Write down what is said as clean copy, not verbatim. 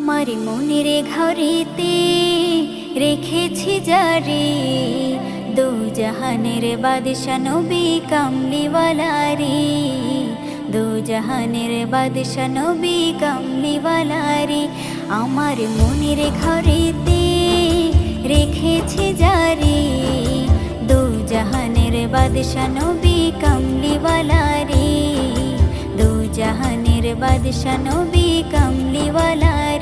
আমার মনের ঘরেতে রেখেছি জারি দু জাহানের বাদশা নবী কামলিওয়ালা রে, দু জাহানের বাদশা নবী কামলিওয়ালা রে। আমার মনের ঘরেতে রেখেছি জারি দু জাহানের বাদশা নবী কামলিওয়ালা রে, দু জাহানের বাদশা নবী কামলিওয়ালা রে।